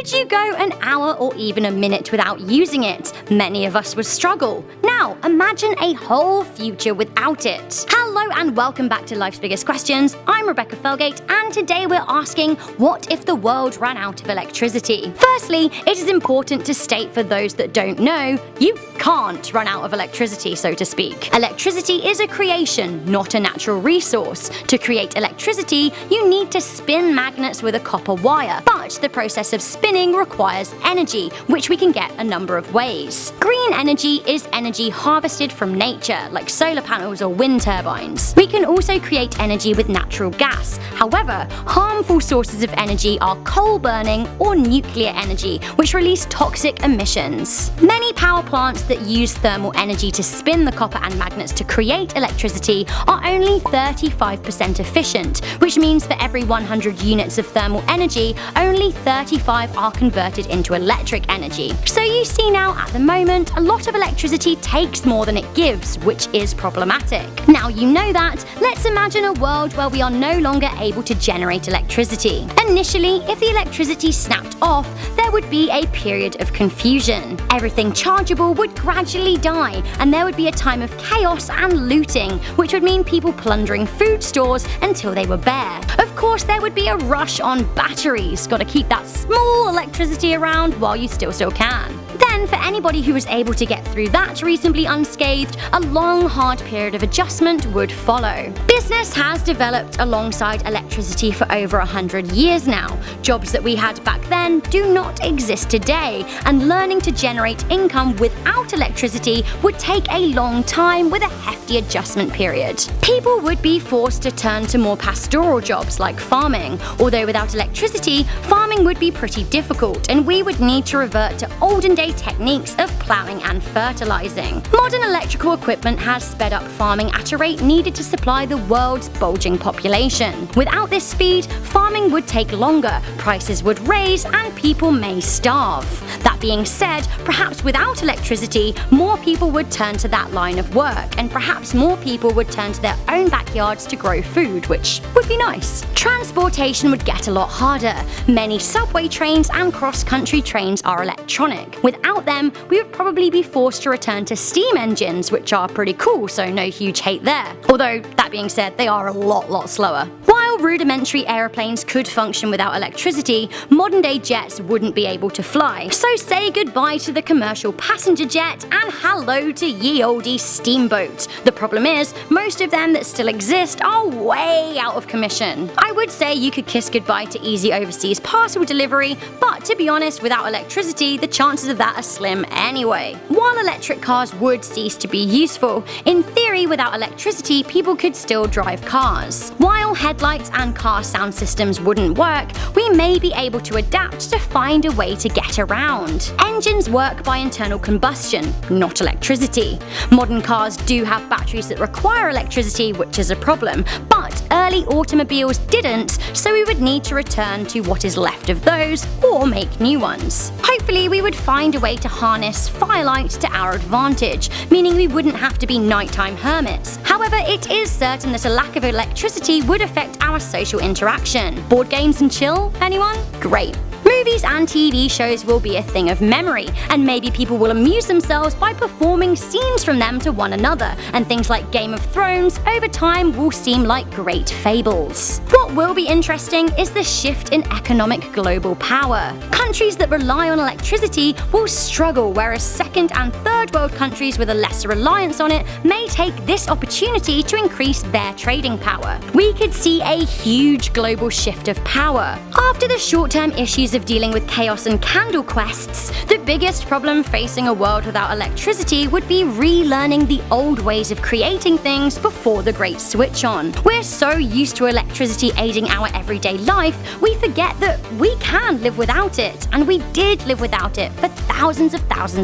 Could you go an hour or even a minute without using it? Many of us would struggle. Now, imagine a whole future without it. Hello and welcome back to Life's Biggest Questions. I'm Rebecca Felgate, and today we're asking, what if the world ran out of electricity? Firstly, it is important to state for those that don't know, you can't run out of electricity, so to speak. Electricity is a creation, not a natural resource. To create electricity, you need to spin magnets with a copper wire, but the process of spinning requires energy, which we can get a number of ways. Green energy is energy harvested from nature, like solar panels or wind turbines. We can also create energy with natural gas. However, harmful sources of energy are coal burning or nuclear energy, which release toxic emissions. Many power plants that use thermal energy to spin the copper and magnets to create electricity are only 35% efficient, which means for every 100 units of thermal energy, only 35 are converted into electric energy. So you see now, at the moment, a lot of electricity takes more than it gives, which is problematic. Now you know that, let's imagine a world where we are no longer able to generate electricity. Initially, if the electricity snapped off, there would be a period of confusion. Everything chargeable would gradually die, and there would be a time of chaos and looting, which would mean people plundering food stores until they were bare. Of course, there would be a rush on batteries. Gotta keep that small electricity around while you still can. Then, for anybody who was able to get through that reasonably unscathed, a long, hard period of adjustment would follow. Business has developed alongside electricity for over 100 years now. Jobs that we had back then do not exist today, and learning to generate income without electricity would take a long time with a hefty adjustment period. People would be forced to turn to more pastoral jobs like farming, although without electricity, farming would be pretty difficult, and we would need to revert to olden day techniques of plowing and fertilizing. Modern electrical equipment has sped up farming at a rate needed to supply the world's bulging population. Without this speed, farming would take longer, prices would raise, and people may starve. That being said, perhaps without electricity, more people would turn to that line of work, and perhaps more people would turn to their own backyards to grow food, which would be nice. Transportation would get a lot harder. Many subway trains and cross-country trains are electronic. Without them, we would probably be forced to return to steam engines, which are pretty cool, so no huge hate there. Although, that being said, they are a lot slower. While rudimentary aeroplanes could function without electricity, modern-day jets wouldn't be able to fly. So say goodbye to the commercial passenger jet and hello to ye olde steamboat. The problem is, most of them that still exist are way out of commission. I would say you could kiss goodbye to easy overseas parcel delivery, but to be honest, without electricity, the chances of that are slim anyway. While electric cars would cease to be useful, in theory, without electricity, people could still drive cars. While headlights and car sound systems wouldn't work, we may be able to adapt to find a way to get around. Engines work by internal combustion, not electricity. Modern cars do have batteries that require electricity, which is a problem, but early automobiles didn't, so we would need to return to what is left of those or make new ones. Hopefully, we would find a way to harness firelight to our advantage, meaning we wouldn't have to be nighttime hermits. However, it is certain that a lack of electricity would affect our social interaction. Board games and chill, anyone? Great. Movies and TV shows will be a thing of memory, and maybe people will amuse themselves by performing scenes from them to one another, and things like Game of Thrones over time will seem like great fables. What will be interesting is the shift in economic global power. Countries that rely on electricity will struggle, whereas second and third world countries with a lesser reliance on it may take this opportunity to increase their trading power. We could see a huge global shift of power. After the short-term issues of dealing with chaos and candle quests, the biggest problem facing a world without electricity would be relearning the old ways of creating things before the great switch on. We're so used to electricity aiding our everyday life, we forget that we can live without it, and we did live without it for thousands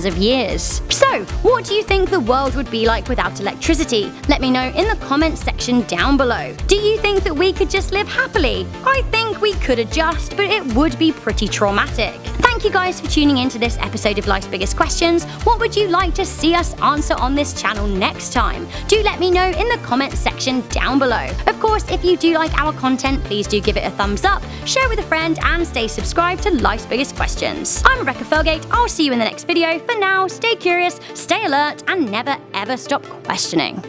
of years. So, what do you think the world would be like without electricity? Let me know in the comments section down below. Do you think that we could just live happily? I think we could adjust, but it would be pretty traumatic. Thank Thank you guys for tuning in to this episode of Life's Biggest Questions. What would you like to see us answer on this channel next time? Do let me know in the comments section down below. Of course, if you do like our content, please do give it a thumbs up, share with a friend, and stay subscribed to Life's Biggest Questions. I'm Rebecca Felgate. I'll see you in the next video. For now, stay curious, stay alert, and never ever stop questioning.